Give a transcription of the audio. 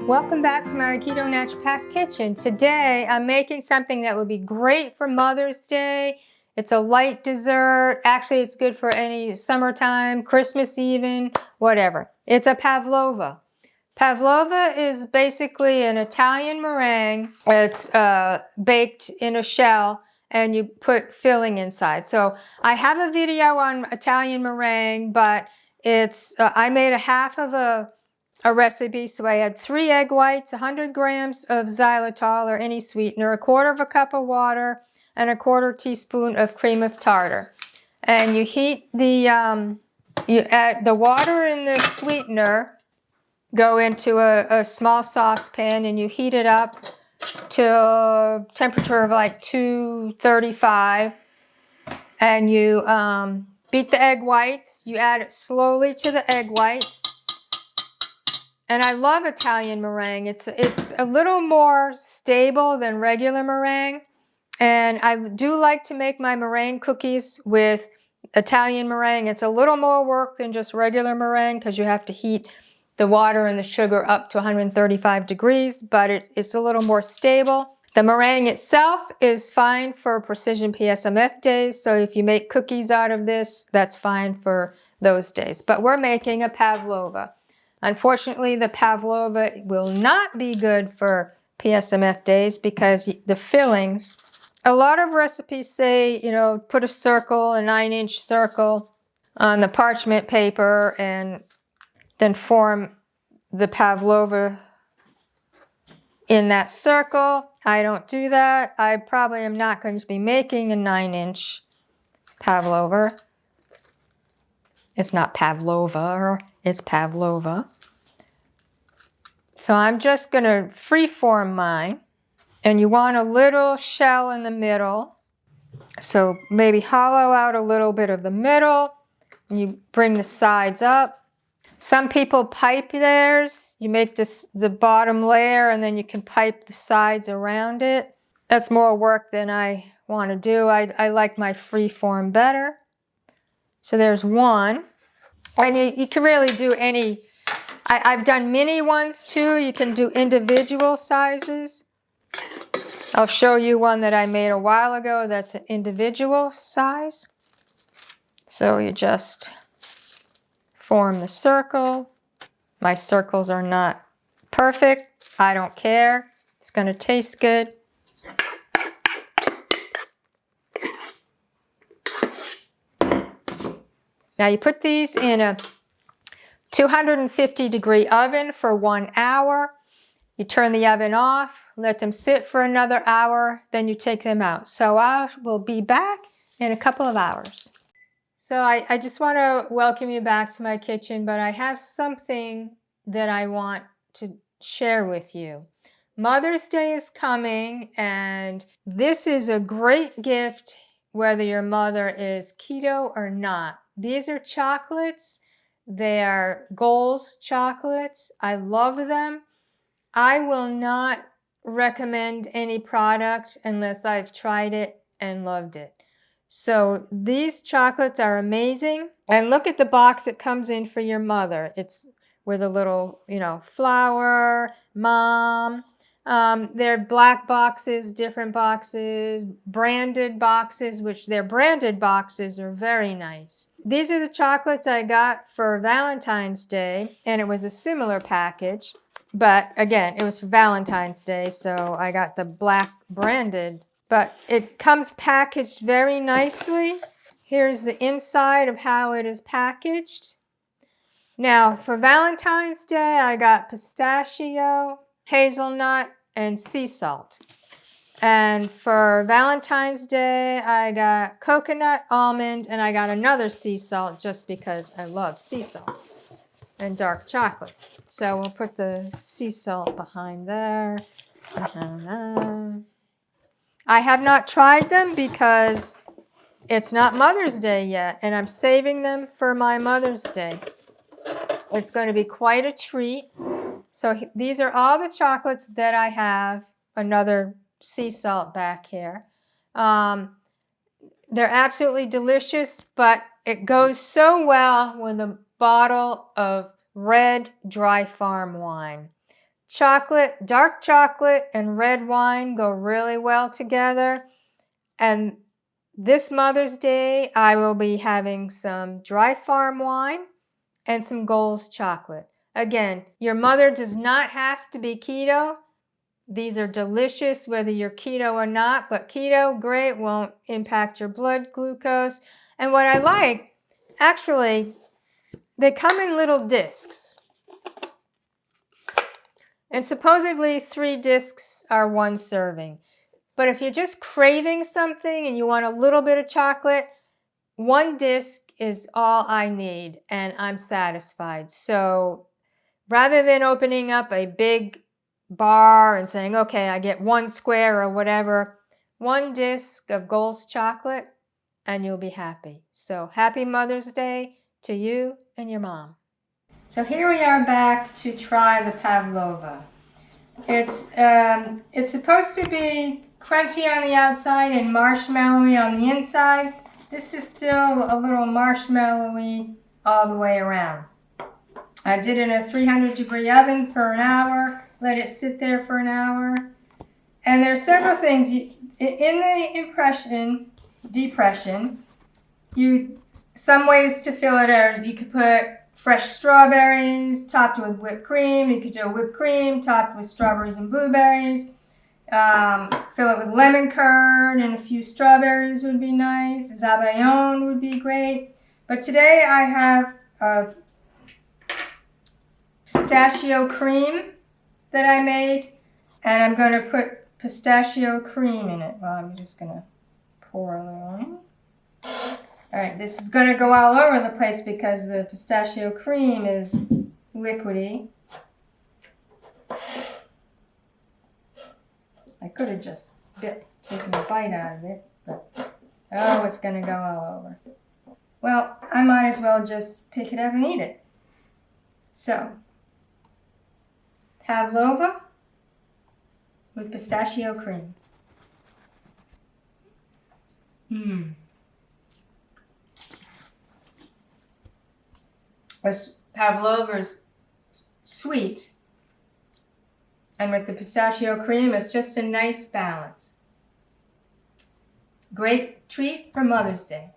Welcome back to my Keto Naturopath Kitchen. Today I'm making something that would be great for Mother's Day. It's a light dessert. Actually, it's good for any summertime, Christmas even, whatever. It's a pavlova. Pavlova is basically an Italian meringue. It's baked in a shell and you put filling inside. So I have a video on Italian meringue, but it's I made a half of a recipe. So I had 3 egg whites, 100 grams of xylitol or any sweetener, 1/4 cup of water, and 1/4 teaspoon of cream of tartar. And you heat the, you add the water and the sweetener, go into a small saucepan and you heat it up to a temperature of like 235. And you beat the egg whites. You add it slowly to the egg whites. And I love Italian meringue. It's a little more stable than regular meringue. And I do like to make my meringue cookies with Italian meringue. It's a little more work than just regular meringue because you have to heat the water and the sugar up to 135 degrees, but it's a little more stable. The meringue itself is fine for precision PSMF days. So if you make cookies out of this, that's fine for those days. But we're making a pavlova. Unfortunately, the pavlova will not be good for PSMF days because the fillings, a lot of recipes say, you know, put a circle, a 9-inch circle on the parchment paper and then form the pavlova in that circle. I don't do that. I probably am not going to be making a 9-inch pavlova. It's not pavlova, it's pavlova. So I'm just going to freeform mine. And you want a little shell in the middle. So maybe hollow out a little bit of the middle. And you bring the sides up. Some people pipe theirs. You make the bottom layer and then you can pipe the sides around it. That's more work than I want to do. I like my freeform better. So there's one. And you can really do any, I've done mini ones too. You can do individual sizes. I'll show you one that I made a while ago that's an individual size. So you just form the circle. My circles are not perfect. I don't care. It's going to taste good. Now you put these in a 250-degree oven for 1 hour. You turn the oven off, let them sit for another hour, then you take them out. So I will be back in a couple of hours. So I just want to welcome you back to my kitchen, but I have something that I want to share with you. Mother's Day is coming, and this is a great gift whether your mother is keto or not. These are chocolates. They are Goals chocolates. I love them. I will not recommend any product unless I've tried it and loved it. So these chocolates are amazing. And look at the box it comes in for your mother. It's with a little, you know, flower, mom. They're black boxes, different boxes, branded boxes, which their branded boxes are very nice. These are the chocolates I got for Valentine's Day, and it was a similar package. But again, it was for Valentine's Day, so I got the black branded. But it comes packaged very nicely. Here's the inside of how it is packaged. Now, for Valentine's Day, I got pistachio, hazelnut, and sea salt. And for Valentine's Day, I got coconut, almond, and I got another sea salt just because I love sea salt and dark chocolate. So we'll put the sea salt behind there. I have not tried them because it's not Mother's Day yet, and I'm saving them for my Mother's Day. It's going to be quite a treat. So these are all the chocolates that I have. Another sea salt back here. They're absolutely delicious, but it goes so well with a bottle of red dry farm wine. chocolate, dark chocolate and red wine go really well together. And this Mother's Day, I will be having some dry farm wine and some Gold's chocolate. Again, your mother does not have to be keto. These are delicious whether you're keto or not, but keto, great, won't impact your blood glucose. And what I like, actually, they come in little discs. And supposedly 3 discs are 1 serving. But if you're just craving something and you want a little bit of chocolate, 1 disc is all I need and I'm satisfied. So rather than opening up a big bar and saying, okay, I get 1 square or whatever, 1 disc of Gold's chocolate and you'll be happy. So happy Mother's Day to you and your mom. So here we are back to try the Pavlova. It's supposed to be crunchy on the outside and marshmallowy on the inside. This is still a little marshmallowy all the way around. I did it in a 300-degree oven for an hour, let it sit there for an hour. And there are several things. In the depression, some ways to fill it are you could put fresh strawberries topped with whipped cream. You could do whipped cream topped with strawberries and blueberries. Fill it with lemon curd and a few strawberries would be nice. Zabayon would be great. But today I have pistachio cream that I made, and I'm going to put pistachio cream in it. Well, I'm just going to pour a little in. All right, this is going to go all over the place because the pistachio cream is liquidy. I could have just taken a bite out of it, but oh, it's going to go all over. Well, I might as well just pick it up and eat it. So, Pavlova with pistachio cream. Pavlova is sweet, and with the pistachio cream, it's just a nice balance. Great treat for Mother's Day.